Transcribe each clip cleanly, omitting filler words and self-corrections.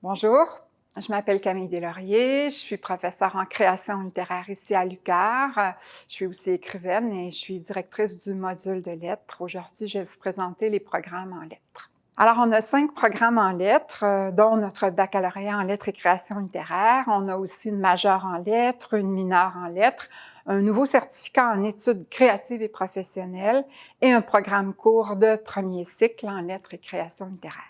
Bonjour, je m'appelle Camille Deslauriers, je suis professeure en création littéraire ici à l'UQAR. Je suis aussi écrivaine et je suis directrice du module de lettres. Aujourd'hui, je vais vous présenter les programmes en lettres. Alors, on a 5 programmes en lettres, dont notre baccalauréat en lettres et création littéraire. On a aussi une majeure en lettres, une mineure en lettres, un nouveau certificat en études créatives et professionnelles et un programme court de premier cycle en lettres et création littéraire.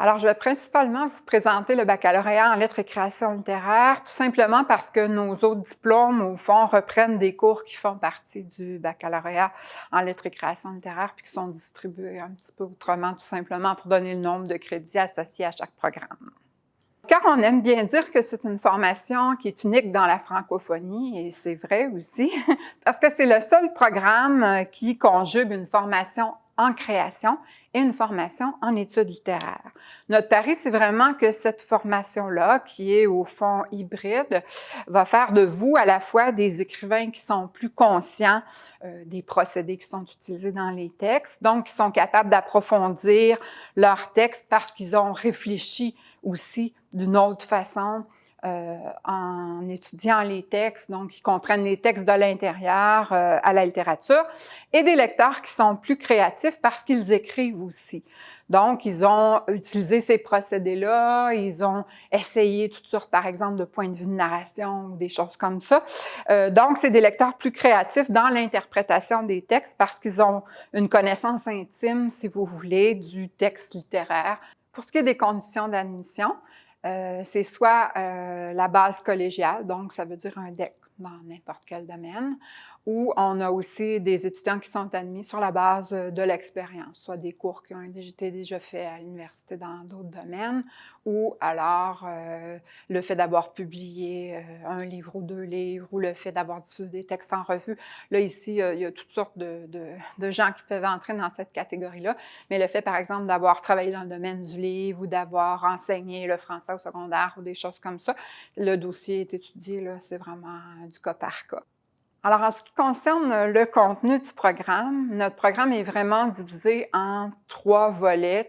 Alors, je vais principalement vous présenter le baccalauréat en lettres et création littéraire, tout simplement parce que nos autres diplômes, au fond, reprennent des cours qui font partie du baccalauréat en lettres et création littéraire, puis qui sont distribués un petit peu autrement, tout simplement pour donner le nombre de crédits associés à chaque programme. Car on aime bien dire que c'est une formation qui est unique dans la francophonie, et c'est vrai aussi, parce que c'est le seul programme qui conjugue une formation en création et une formation en études littéraires. Notre pari, c'est vraiment que cette formation-là, qui est au fond hybride, va faire de vous à la fois des écrivains qui sont plus conscients des procédés qui sont utilisés dans les textes, donc qui sont capables d'approfondir leurs textes parce qu'ils ont réfléchi aussi d'une autre façon en étudiant les textes, donc ils comprennent les textes de l'intérieur à la littérature, et des lecteurs qui sont plus créatifs parce qu'ils écrivent aussi. Donc, ils ont utilisé ces procédés-là, ils ont essayé toutes sortes, par exemple, de points de vue de narration ou des choses comme ça. Donc, c'est des lecteurs plus créatifs dans l'interprétation des textes parce qu'ils ont une connaissance intime, si vous voulez, du texte littéraire. Pour ce qui est des conditions d'admission, c'est soit la base collégiale, donc ça veut dire un DEC dans n'importe quel domaine, ou on a aussi des étudiants qui sont admis sur la base de l'expérience, soit des cours qui ont été déjà faits à l'université dans d'autres domaines, ou alors le fait d'avoir publié un livre ou 2 livres, ou le fait d'avoir diffusé des textes en revue. Là, ici, il y a toutes sortes de gens qui peuvent entrer dans cette catégorie-là, mais le fait, par exemple, d'avoir travaillé dans le domaine du livre ou d'avoir enseigné le français au secondaire ou des choses comme ça, le dossier est étudié, là, c'est vraiment du cas par cas. Alors, en ce qui concerne le contenu du programme, notre programme est vraiment divisé en 3 volets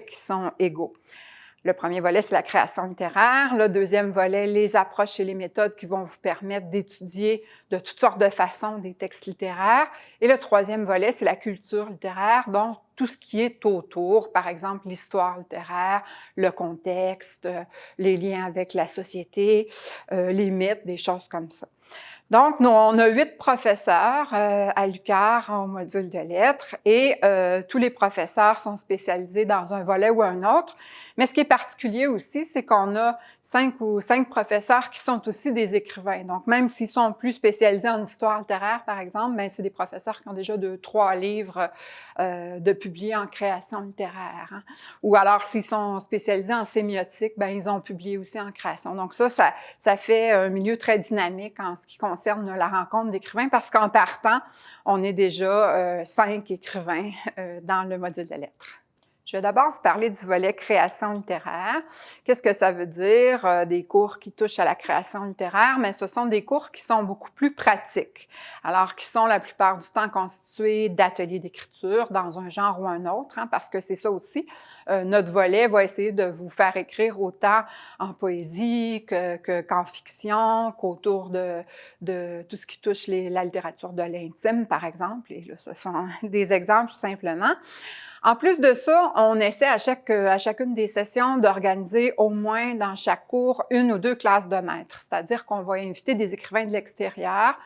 qui sont égaux. Le premier volet, c'est la création littéraire. Le deuxième volet, les approches et les méthodes qui vont vous permettre d'étudier de toutes sortes de façons des textes littéraires. Et le troisième volet, c'est la culture littéraire, donc tout ce qui est autour, par exemple l'histoire littéraire, le contexte, les liens avec la société, les mythes, des choses comme ça. Donc, nous, on a 8 professeurs à l'UQAR en module de lettres et tous les professeurs sont spécialisés dans un volet ou un autre. Mais ce qui est particulier aussi, c'est qu'on a 5 professeurs qui sont aussi des écrivains. Donc, même s'ils sont plus spécialisés en histoire littéraire, par exemple, ben, c'est des professeurs qui ont déjà 2-3 livres de publiés en création littéraire. Hein. Ou alors, s'ils sont spécialisés en sémiotique, ben, ils ont publié aussi en création. Donc ça fait un milieu très dynamique en ce qui concerne la rencontre d'écrivains, parce qu'en partant, on est déjà 5 écrivains dans le module de lettres. Je vais d'abord vous parler du volet création littéraire. Qu'est-ce que ça veut dire? Des cours qui touchent à la création littéraire, mais ce sont des cours qui sont beaucoup plus pratiques. Alors, qui sont la plupart du temps constitués d'ateliers d'écriture dans un genre ou un autre, hein, parce que c'est ça aussi. Notre volet va essayer de vous faire écrire autant en poésie qu'en fiction, qu'autour de tout ce qui touche la littérature de l'intime, par exemple. Et là, ce sont des exemples simplement. En plus de ça, on essaie à chacune des sessions d'organiser au moins dans chaque cours 1 ou 2 classes de maîtres, c'est-à-dire qu'on va inviter des écrivains de l'extérieur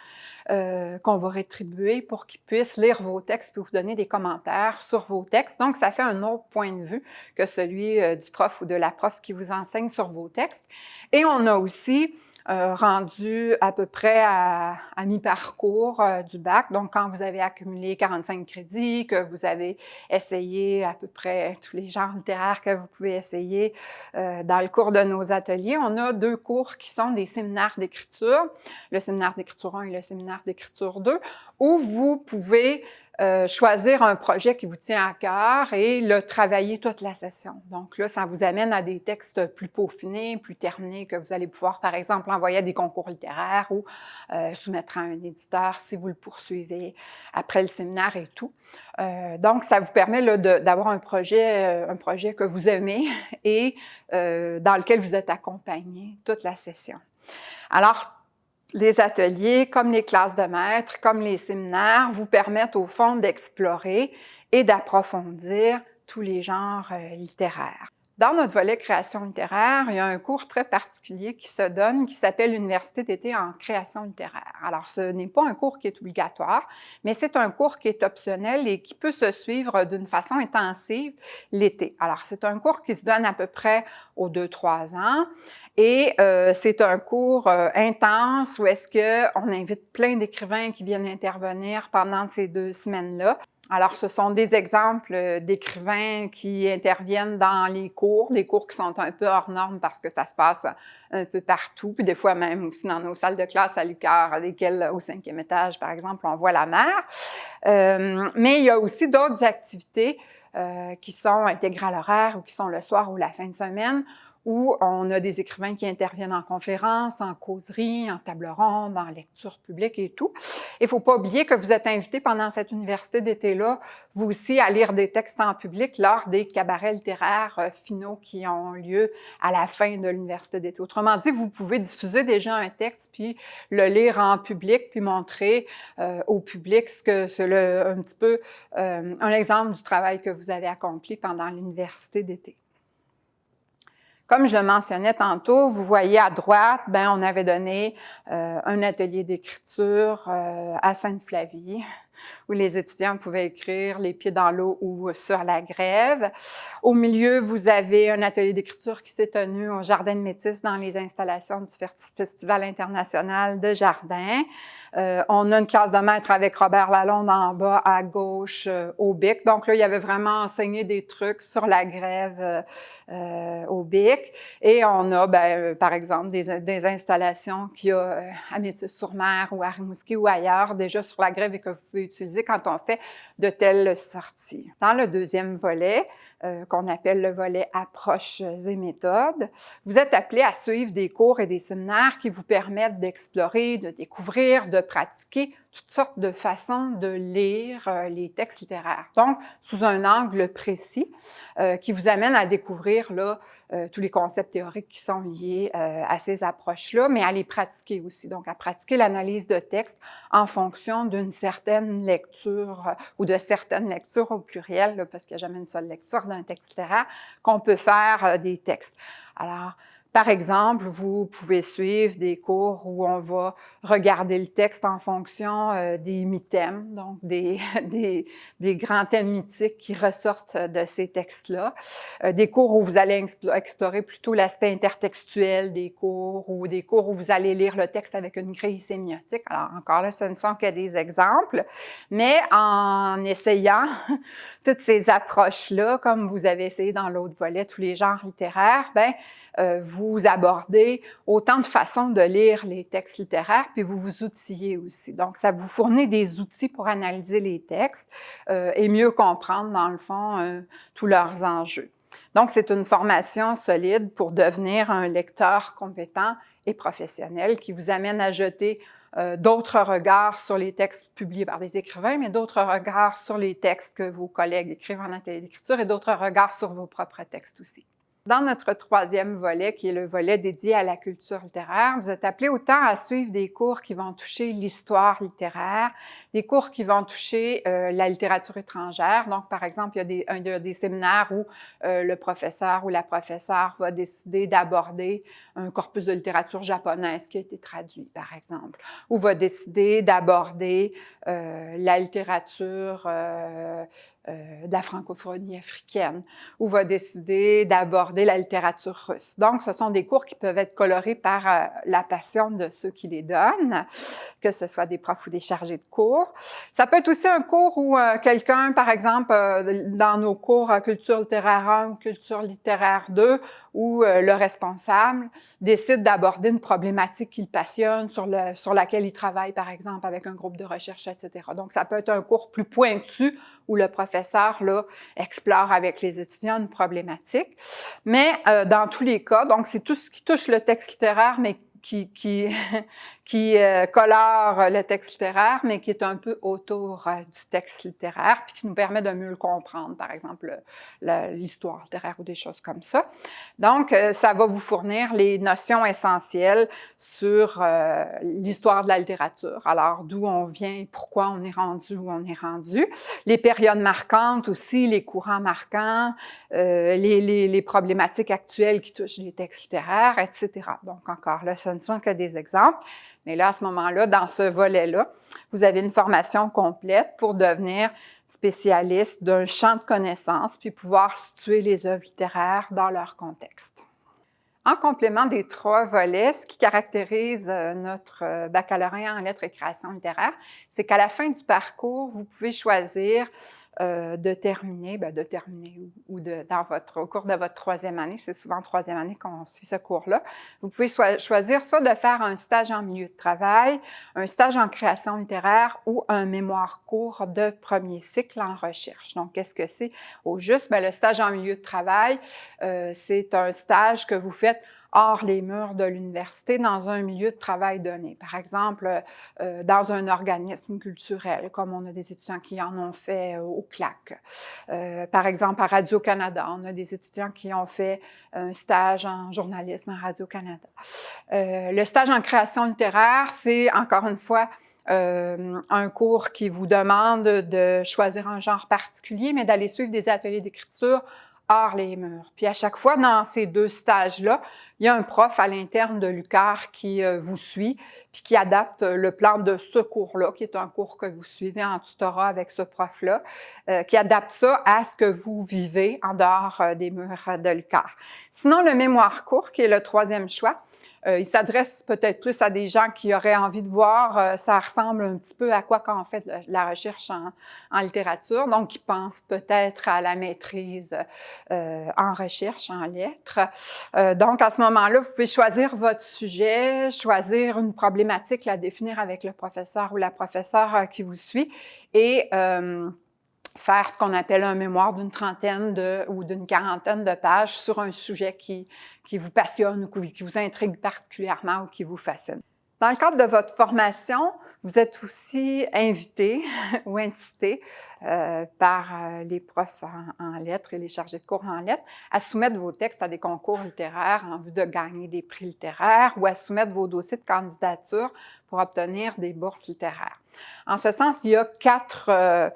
qu'on va rétribuer pour qu'ils puissent lire vos textes puis vous donner des commentaires sur vos textes. Donc, ça fait un autre point de vue que celui du prof ou de la prof qui vous enseigne sur vos textes. Et on a aussi rendu à peu près à mi-parcours du bac. Donc, quand vous avez accumulé 45 crédits, que vous avez essayé à peu près tous les genres littéraires que vous pouvez essayer dans le cours de nos ateliers, on a 2 cours qui sont des séminaires d'écriture, le séminaire d'écriture 1 et le séminaire d'écriture 2, où vous pouvez choisir un projet qui vous tient à cœur et le travailler toute la session. Donc là, ça vous amène à des textes plus peaufinés, plus terminés, que vous allez pouvoir, par exemple, envoyer à des concours littéraires ou soumettre à un éditeur si vous le poursuivez après le séminaire et tout. Donc, ça vous permet là, d'avoir un projet que vous aimez et dans lequel vous êtes accompagné toute la session. Alors, les ateliers, comme les classes de maîtres, comme les séminaires, vous permettent au fond d'explorer et d'approfondir tous les genres littéraires. Dans notre volet création littéraire, il y a un cours très particulier qui se donne, qui s'appelle l'Université d'été en création littéraire. Alors, ce n'est pas un cours qui est obligatoire, mais c'est un cours qui est optionnel et qui peut se suivre d'une façon intensive l'été. Alors, c'est un cours qui se donne à peu près aux 2-3 ans. Et c'est un cours intense où est-ce qu'on invite plein d'écrivains qui viennent intervenir pendant ces 2 semaines-là. Alors, ce sont des exemples d'écrivains qui interviennent dans les cours, des cours qui sont un peu hors normes parce que ça se passe un peu partout, puis des fois même aussi dans nos salles de classe à l'UQAR, lesquelles au 5e étage, par exemple, on voit la mer. Mais il y a aussi d'autres activités qui sont intégrées à l'horaire ou qui sont le soir ou la fin de semaine, où on a des écrivains qui interviennent en conférence, en causerie, en table ronde, en lecture publique et tout. Il ne faut pas oublier que vous êtes invités pendant cette université d'été-là, vous aussi, à lire des textes en public lors des cabarets littéraires finaux qui ont lieu à la fin de l'université d'été. Autrement dit, vous pouvez diffuser déjà un texte, puis le lire en public, puis montrer au public un petit peu un exemple du travail que vous avez accompli pendant l'université d'été. Comme je le mentionnais tantôt, vous voyez à droite, on avait donné un atelier d'écriture à Sainte-Flavie, où les étudiants pouvaient écrire les pieds dans l'eau ou sur la grève. Au milieu, vous avez un atelier d'écriture qui s'est tenu au Jardin de Métis dans les installations du Festival international de Jardin. On a une classe de maître avec Robert Lalonde en bas à gauche au BIC. Donc là, il y avait vraiment enseigné des trucs sur la grève au BIC. Et on a, par exemple, des installations qu'il y a à Métis-sur-Mer ou à Rimouski ou ailleurs, déjà sur la grève et que vous pouvez utiliser quand on fait de telles sorties. Dans le deuxième volet, qu'on appelle le volet approches et méthodes, vous êtes appelés à suivre des cours et des séminaires qui vous permettent d'explorer, de découvrir, de pratiquer toutes sortes de façons de lire les textes littéraires. Donc, sous un angle précis qui vous amène à découvrir là, tous les concepts théoriques qui sont liés à ces approches-là, mais à les pratiquer aussi. Donc, à pratiquer l'analyse de texte en fonction d'une certaine lecture ou de certaines lectures au pluriel, là, parce qu'il n'y a jamais une seule lecture d'un texte littéraire, qu'on peut faire des textes. Alors, par exemple, vous pouvez suivre des cours où on va regarder le texte en fonction des mythèmes, donc des grands thèmes mythiques qui ressortent de ces textes-là. Des cours où vous allez explorer plutôt l'aspect intertextuel des cours ou des cours où vous allez lire le texte avec une grille sémiotique. Alors, encore là, ce ne sont que des exemples, mais en essayant toutes ces approches-là, comme vous avez essayé dans l'autre volet, tous les genres littéraires, vous abordez autant de façons de lire les textes littéraires, puis vous vous outillez aussi. Donc, ça vous fournit des outils pour analyser les textes et mieux comprendre, dans le fond, tous leurs enjeux. Donc, c'est une formation solide pour devenir un lecteur compétent et professionnel qui vous amène à jeter d'autres regards sur les textes publiés par des écrivains, mais d'autres regards sur les textes que vos collègues écrivent en atelier d'écriture et d'autres regards sur vos propres textes aussi. Dans notre troisième volet, qui est le volet dédié à la culture littéraire, vous êtes appelés autant à suivre des cours qui vont toucher l'histoire littéraire, des cours qui vont toucher la littérature étrangère. Donc, par exemple, il y a des séminaires où le professeur ou la professeure va décider d'aborder un corpus de littérature japonaise qui a été traduit, par exemple, ou va décider d'aborder la littérature de la francophonie africaine, ou va décider d'aborder la littérature russe. Donc, ce sont des cours qui peuvent être colorés par la passion de ceux qui les donnent, que ce soit des profs ou des chargés de cours. Ça peut être aussi un cours où quelqu'un, par exemple, dans nos cours culture littéraire 1 ou culture littéraire 2, où le responsable décide d'aborder une problématique qui le passionne, sur laquelle il travaille, par exemple, avec un groupe de recherche, etc. Donc, ça peut être un cours plus pointu où le professeur là, explore avec les étudiants une problématique. Mais dans tous les cas, donc c'est tout ce qui touche le texte littéraire, mais qui colore le texte littéraire, mais qui est un peu autour du texte littéraire, puis qui nous permet de mieux le comprendre, par exemple l'histoire littéraire ou des choses comme ça. Donc, ça va vous fournir les notions essentielles sur l'histoire de la littérature. Alors, d'où on vient, pourquoi on est rendu où on est rendu. Les périodes marquantes aussi, les courants marquants, les problématiques actuelles qui touchent les textes littéraires, etc. Donc, encore là, ce ne sont que des exemples. Mais là, à ce moment-là, dans ce volet-là, vous avez une formation complète pour devenir spécialiste d'un champ de connaissances puis pouvoir situer les œuvres littéraires dans leur contexte. En complément des 3 volets, ce qui caractérise notre baccalauréat en lettres et création littéraire, c'est qu'à la fin du parcours, vous pouvez choisir de terminer au cours de votre 3e année, c'est souvent en 3e année qu'on suit ce cours-là, vous pouvez choisir soit de faire un stage en milieu de travail, un stage en création littéraire ou un mémoire court de premier cycle en recherche. Donc, qu'est-ce que c'est au juste? Bien, le stage en milieu de travail, c'est un stage que vous faites hors les murs de l'université, dans un milieu de travail donné. Par exemple, dans un organisme culturel, comme on a des étudiants qui en ont fait au CLAC. Par exemple, à Radio-Canada, on a des étudiants qui ont fait un stage en journalisme à Radio-Canada. Le stage en création littéraire, c'est, encore une fois, un cours qui vous demande de choisir un genre particulier, mais d'aller suivre des ateliers d'écriture hors les murs. Puis à chaque fois, dans ces 2 stages-là, il y a un prof à l'interne de l'UQAR qui vous suit, puis qui adapte le plan de ce cours-là, qui est un cours que vous suivez en tutorat avec ce prof-là, qui adapte ça à ce que vous vivez en dehors des murs de l'UQAR. Sinon, le mémoire court, qui est le 3e choix, il s'adresse peut-être plus à des gens qui auraient envie de voir, ça ressemble un petit peu à quoi quand on fait de la recherche en littérature, donc qui pensent peut-être à la maîtrise en recherche, en lettres. Donc, à ce moment-là, vous pouvez choisir votre sujet, choisir une problématique, la définir avec le professeur ou la professeure qui vous suit et faire ce qu'on appelle un mémoire d'une trentaine ou d'une quarantaine de pages sur un sujet qui vous passionne ou qui vous intrigue particulièrement ou qui vous fascine. Dans le cadre de votre formation, vous êtes aussi invité ou incité par les profs en lettres et les chargés de cours en lettres à soumettre vos textes à des concours littéraires en vue de gagner des prix littéraires ou à soumettre vos dossiers de candidature pour obtenir des bourses littéraires. En ce sens, il y a 4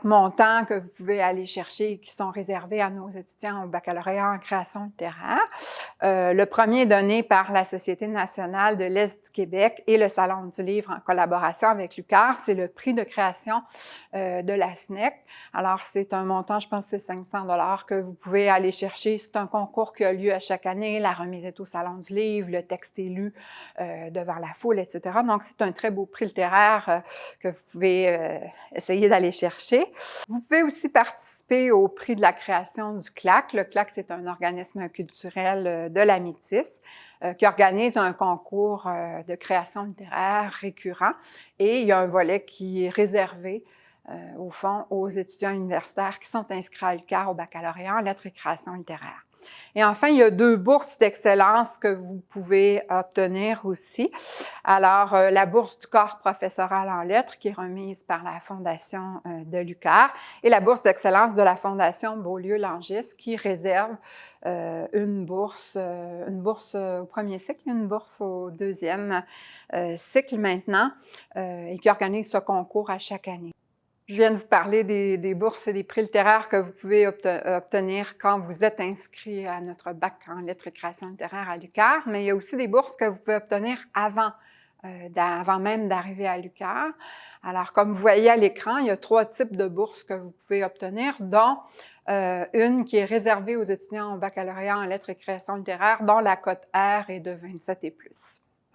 montants que vous pouvez aller chercher et qui sont réservés à nos étudiants au baccalauréat en création littéraire. Le premier est donné par la Société nationale de l'Est du Québec et le Salon du livre en collaboration avec l'UQAR. C'est le prix de création de la SNEC. Alors, c'est un montant, je pense que c'est 500 $ que vous pouvez aller chercher. C'est un concours qui a lieu à chaque année. La remise est au Salon du livre, le texte est lu devant la foule, etc. Donc, c'est un très beau prix littéraire que vous pouvez essayer d'aller chercher. Vous pouvez aussi participer au prix de la création du CLAC. Le CLAC, c'est un organisme culturel de la Métis qui organise un concours de création littéraire récurrent et il y a un volet qui est réservé au fond aux étudiants universitaires qui sont inscrits à l'UQAR au baccalauréat en lettres et création littéraire. Et enfin, il y a 2 bourses d'excellence que vous pouvez obtenir aussi. Alors, la bourse du corps professoral en lettres qui est remise par la Fondation de l'UQAR et la bourse d'excellence de la Fondation Beaulieu-Langis qui réserve une bourse au premier cycle, une bourse au 2e cycle maintenant et qui organise ce concours à chaque année. Je viens de vous parler des bourses et des prix littéraires que vous pouvez obtenir quand vous êtes inscrit à notre bac en lettres et création littéraire à l'UQAR, mais il y a aussi des bourses que vous pouvez obtenir avant même d'arriver à l'UQAR. Alors, comme vous voyez à l'écran, il y a 3 types de bourses que vous pouvez obtenir, dont une qui est réservée aux étudiants au baccalauréat en lettres et création littéraire, dont la cote R est de 27 et plus.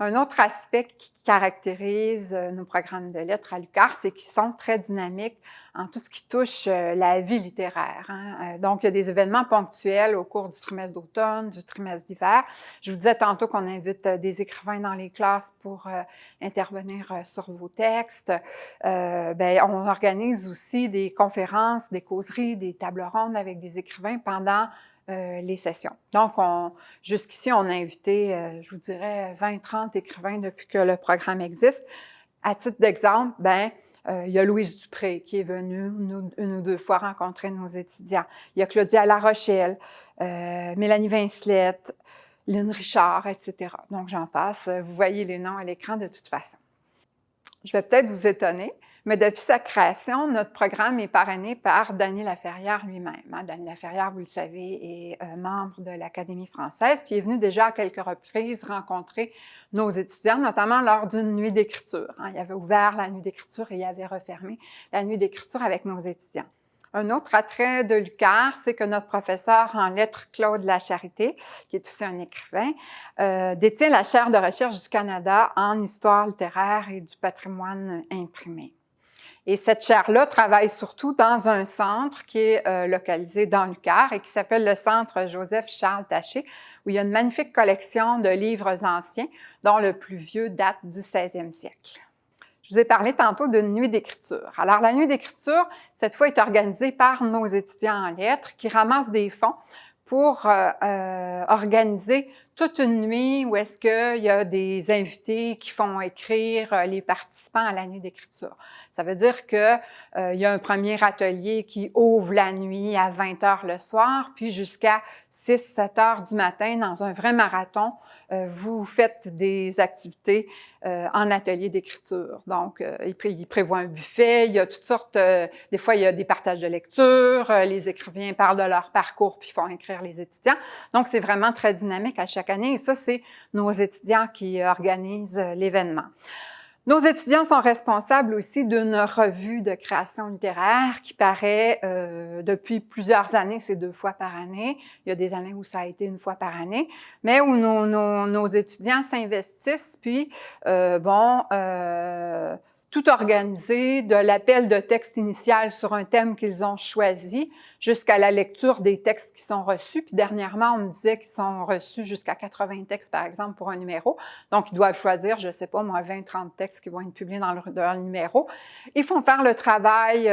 Un autre aspect qui caractérise nos programmes de lettres à l'UQAR, c'est qu'ils sont très dynamiques en tout ce qui touche la vie littéraire. Donc, il y a des événements ponctuels au cours du trimestre d'automne, du trimestre d'hiver. Je vous disais tantôt qu'on invite des écrivains dans les classes pour intervenir sur vos textes. On organise aussi des conférences, des causeries, des tables rondes avec des écrivains pendant les sessions. Donc, jusqu'ici, on a invité, je vous dirais, 20-30 écrivains depuis que le programme existe. À titre d'exemple, il y a Louise Dupré qui est venue une ou deux fois rencontrer nos étudiants. Il y a Claudia Larochelle, Mélanie Vincelette, Lynn Richard, etc. Donc, j'en passe. Vous voyez les noms à l'écran de toute façon. Je vais peut-être vous étonner, mais depuis sa création, notre programme est parrainé par Dany Laferrière lui-même. Dany Laferrière, vous le savez, est membre de l'Académie française, puis est venu déjà à quelques reprises rencontrer nos étudiants, notamment lors d'une nuit d'écriture. Il avait ouvert la nuit d'écriture et il avait refermé la nuit d'écriture avec nos étudiants. Un autre attrait de l'UQAR, c'est que notre professeur en lettres, Claude Lacharité, qui est aussi un écrivain, détient la chaire de recherche du Canada en histoire littéraire et du patrimoine imprimé. Et cette chaire-là travaille surtout dans un centre qui est localisé dans l'UQAR et qui s'appelle le Centre Joseph-Charles Taché, où il y a une magnifique collection de livres anciens, dont le plus vieux date du 16e siècle. Je vous ai parlé tantôt d'une nuit d'écriture. Alors, la nuit d'écriture, cette fois, est organisée par nos étudiants en lettres qui ramassent des fonds pour organiser toute une nuit où est-ce qu'il y a des invités qui font écrire les participants à la nuit d'écriture. Ça veut dire que il y a un premier atelier qui ouvre la nuit à 20 heures le soir, puis jusqu'à 6-7 heures du matin dans un vrai marathon. Vous faites des activités en atelier d'écriture. Donc, il prévoit un buffet, il y a toutes sortes, des fois il y a des partages de lecture, les écrivains parlent de leur parcours puis font écrire les étudiants. Donc, c'est vraiment très dynamique à chaque année et ça, c'est nos étudiants qui organisent l'événement. Nos étudiants sont responsables aussi d'une revue de création littéraire qui paraît depuis plusieurs années, c'est 2 fois par année. Il y a des années où ça a été 1 fois par année, mais où nos étudiants s'investissent puis vont tout organiser, de l'appel de texte initial sur un thème qu'ils ont choisi jusqu'à la lecture des textes qui sont reçus. Puis dernièrement, on me disait qu'ils sont reçus jusqu'à 80 textes, par exemple, pour un numéro. Donc, ils doivent choisir, je ne sais pas, moi, 20-30 textes qui vont être publiés dans le numéro. Ils font faire le travail,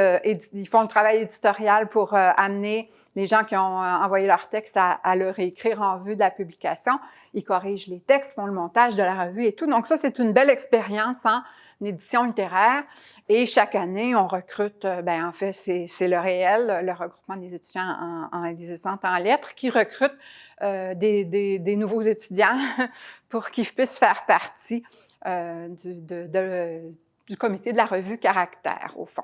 ils font le travail éditorial pour amener les gens qui ont envoyé leurs textes à le réécrire en vue de la publication. Ils corrigent les textes, font le montage de la revue et tout. Donc ça, c'est une belle expérience en édition littéraire. Et chaque année, on recrute, en fait, c'est le réel, le regroupement des étudiants des étudiantes en lettres, qui recrutent des nouveaux étudiants pour qu'ils puissent faire partie du comité de la revue Caractère, au fond.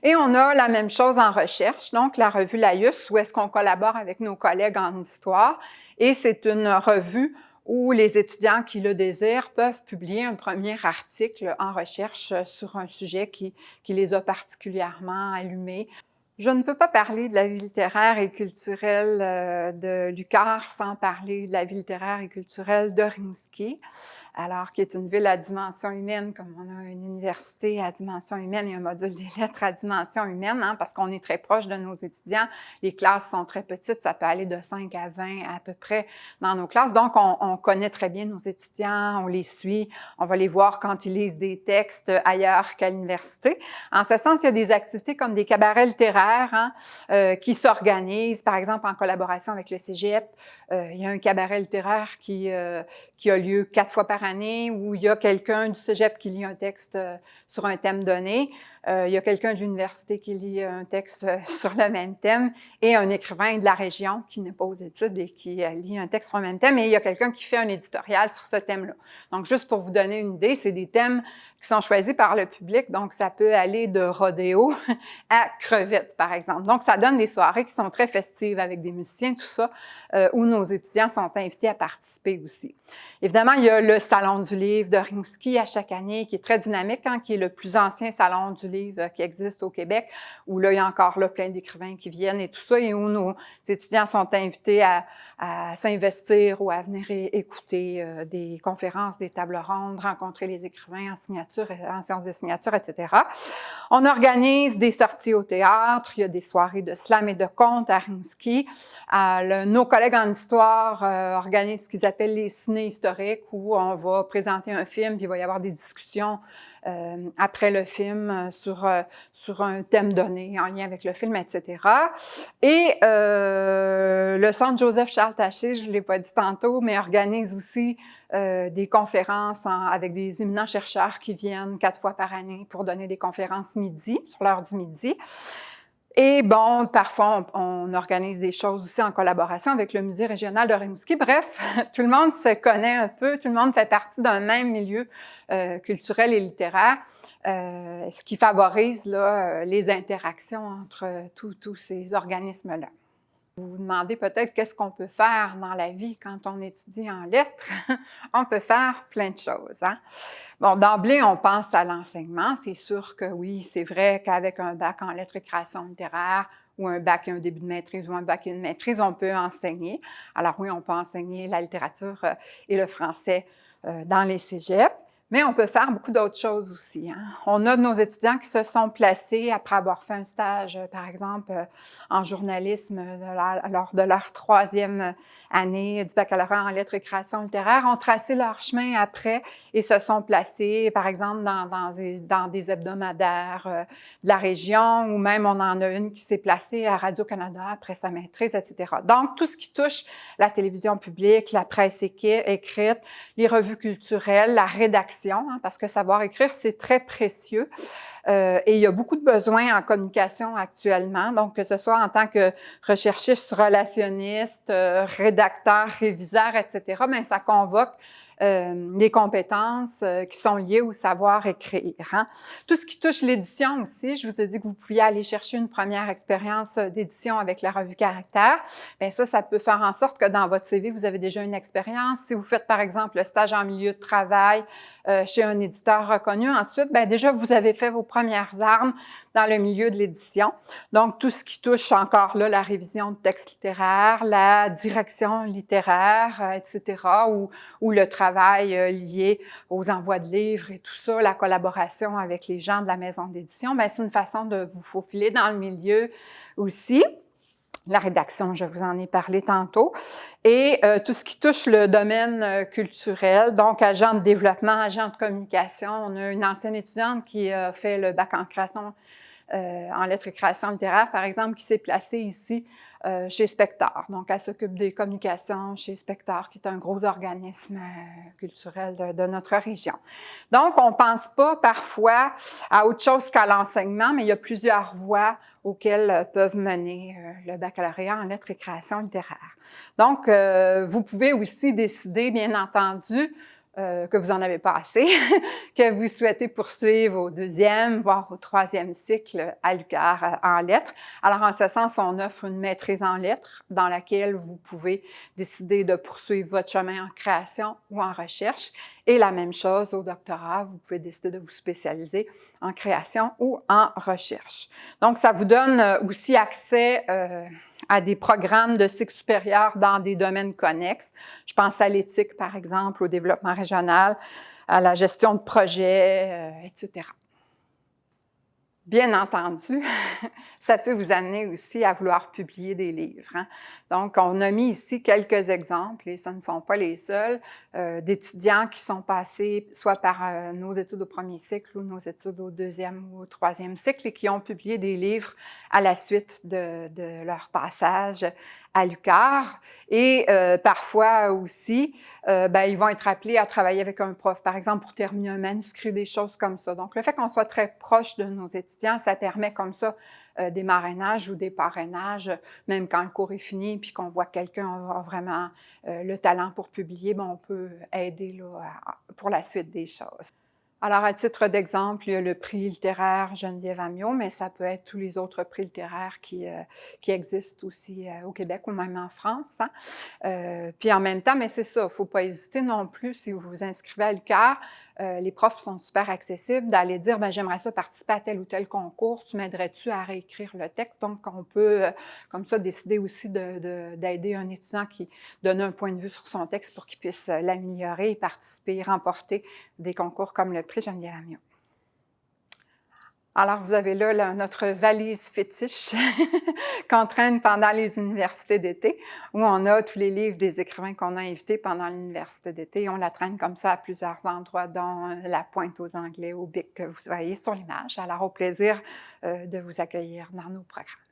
Et on a la même chose en recherche, donc la revue Laïus, où est-ce qu'on collabore avec nos collègues en histoire. Et c'est une revue où les étudiants qui le désirent peuvent publier un premier article en recherche sur un sujet qui les a particulièrement allumés. Je ne peux pas parler de la vie littéraire et culturelle de l'UQAR sans parler de la vie littéraire et culturelle de Rimouski, alors qui est une ville à dimension humaine, comme on a une université à dimension humaine et un module des lettres à dimension humaine, parce qu'on est très proche de nos étudiants. Les classes sont très petites, ça peut aller de 5 à 20 à peu près dans nos classes. Donc, on connaît très bien nos étudiants, on les suit, on va les voir quand ils lisent des textes ailleurs qu'à l'université. En ce sens, il y a des activités comme des cabarets littéraires qui s'organisent, par exemple en collaboration avec le Cégep. Il y a un cabaret littéraire qui a lieu 4 fois par année où il y a quelqu'un du Cégep qui lit un texte sur un thème donné. Il y a quelqu'un de l'université qui lit un texte sur le même thème et un écrivain de la région qui n'est pas aux études et qui lit un texte sur le même thème et il y a quelqu'un qui fait un éditorial sur ce thème-là. Donc, juste pour vous donner une idée, c'est des thèmes qui sont choisis par le public, donc ça peut aller de rodéo à crevette, par exemple. Donc, ça donne des soirées qui sont très festives avec des musiciens, tout ça, où nos étudiants sont invités à participer aussi. Évidemment, il y a le Salon du livre de Rimouski à chaque année, qui est très dynamique, qui est le plus ancien salon du livre livres qui existent au Québec, où là, il y a encore là plein d'écrivains qui viennent et tout ça, et où nos étudiants sont invités à s'investir ou à venir écouter des conférences, des tables rondes, rencontrer les écrivains en signature, en séance de signature, etc. On organise des sorties au théâtre, il y a des soirées de slam et de contes à Rimouski. Nos collègues en histoire organisent ce qu'ils appellent les ciné historiques, où on va présenter un film, puis il va y avoir des discussions après le film sur un thème donné en lien avec le film, etc. Et le Centre Joseph-Charles Taché, je ne l'ai pas dit tantôt, mais organise aussi des conférences avec des éminents chercheurs qui viennent 4 fois par année pour donner des conférences midi, sur l'heure du midi. Et bon, parfois, on organise des choses aussi en collaboration avec le Musée régional de Rimouski. Bref, tout le monde se connaît un peu, tout le monde fait partie d'un même milieu culturel et littéraire, ce qui favorise là, les interactions entre tous ces organismes-là. Vous vous demandez peut-être qu'est-ce qu'on peut faire dans la vie quand on étudie en lettres. On peut faire plein de choses. Hein? Bon, d'emblée, on pense à l'enseignement. C'est sûr que oui, c'est vrai qu'avec un bac en lettres et création littéraire, ou un bac et un début de maîtrise, ou un bac et une maîtrise, on peut enseigner. Alors oui, on peut enseigner la littérature et le français dans les cégeps. Mais on peut faire beaucoup d'autres choses aussi. Hein. On a nos étudiants qui se sont placés après avoir fait un stage, par exemple, en journalisme lors de leur 3e année du baccalauréat en lettres et création littéraire, ont tracé leur chemin après et se sont placés, par exemple, dans des hebdomadaires de la région, ou même on en a une qui s'est placée à Radio-Canada après sa maîtrise, etc. Donc, tout ce qui touche la télévision publique, la presse écrite, les revues culturelles, la rédaction, hein, parce que savoir écrire, c'est très précieux. Et il y a beaucoup de besoins en communication actuellement, donc que ce soit en tant que recherchiste, relationniste, rédacteur, réviseur, etc., bien, ça convoque des compétences qui sont liées au savoir écrire. Hein. Tout ce qui touche l'édition aussi, je vous ai dit que vous pouviez aller chercher une première expérience d'édition avec la revue Caractère. Bien ça peut faire en sorte que dans votre CV, vous avez déjà une expérience. Si vous faites, par exemple, le stage en milieu de travail chez un éditeur reconnu, ensuite, bien déjà, vous avez fait vos premières armes dans le milieu de l'édition. Donc, tout ce qui touche encore là, la révision de textes littéraires, la direction littéraire, etc., ou le travail lié aux envois de livres et tout ça, la collaboration avec les gens de la maison d'édition, bien, c'est une façon de vous faufiler dans le milieu aussi. La rédaction, je vous en ai parlé tantôt. Et tout ce qui touche le domaine culturel, donc agent de développement, agent de communication. On a une ancienne étudiante qui a fait le bac en création, en lettres et création littéraire, par exemple, qui s'est placée ici chez Spector. Donc, elle s'occupe des communications chez Spector, qui est un gros organisme culturel de notre région. Donc, on ne pense pas parfois à autre chose qu'à l'enseignement, mais il y a plusieurs voies auxquelles peuvent mener le baccalauréat en lettres et création littéraire. Donc, vous pouvez aussi décider, bien entendu, que vous n'en avez pas assez, que vous souhaitez poursuivre au 2e, voire au 3e cycle à l'UQAR en lettres. Alors, en ce sens, on offre une maîtrise en lettres dans laquelle vous pouvez décider de poursuivre votre chemin en création ou en recherche. Et la même chose au doctorat, vous pouvez décider de vous spécialiser en création ou en recherche. Donc, ça vous donne aussi accès à des programmes de cycle supérieur dans des domaines connexes. Je pense à l'éthique, par exemple, au développement régional, à la gestion de projets, etc. Bien entendu, ça peut vous amener aussi à vouloir publier des livres. Hein. Donc, on a mis ici quelques exemples, et ce ne sont pas les seuls, d'étudiants qui sont passés soit par nos études au 1er cycle ou nos études au 2e ou au 3e cycle et qui ont publié des livres à la suite de leur passage à l'UQAR. Et parfois aussi, ils vont être appelés à travailler avec un prof, par exemple, pour terminer un manuscrit, des choses comme ça. Donc, le fait qu'on soit très proche de nos étudiants, ça permet comme ça des marrainages ou des parrainages, même quand le cours est fini, puis qu'on voit que quelqu'un a vraiment le talent pour publier, on peut aider là, pour la suite des choses. Alors, à titre d'exemple, il y a le prix littéraire Geneviève Amiot, mais ça peut être tous les autres prix littéraires qui existent aussi au Québec ou même en France, hein. Puis en même temps, mais c'est ça, il ne faut pas hésiter non plus si vous vous inscrivez à l'UQAR, les profs sont super accessibles, d'aller dire: «Ben j'aimerais ça participer à tel ou tel concours, tu m'aiderais-tu à réécrire le texte?» Donc on peut, comme ça, décider aussi d'aider un étudiant qui donne un point de vue sur son texte pour qu'il puisse l'améliorer et participer, remporter des concours comme le prix Geneviève Amiot. Alors, vous avez là, notre valise fétiche qu'on traîne pendant les universités d'été, où on a tous les livres des écrivains qu'on a invités pendant l'université d'été. On la traîne comme ça à plusieurs endroits, dont la Pointe aux Anglais, au Bic que vous voyez sur l'image. Alors, au plaisir de vous accueillir dans nos programmes.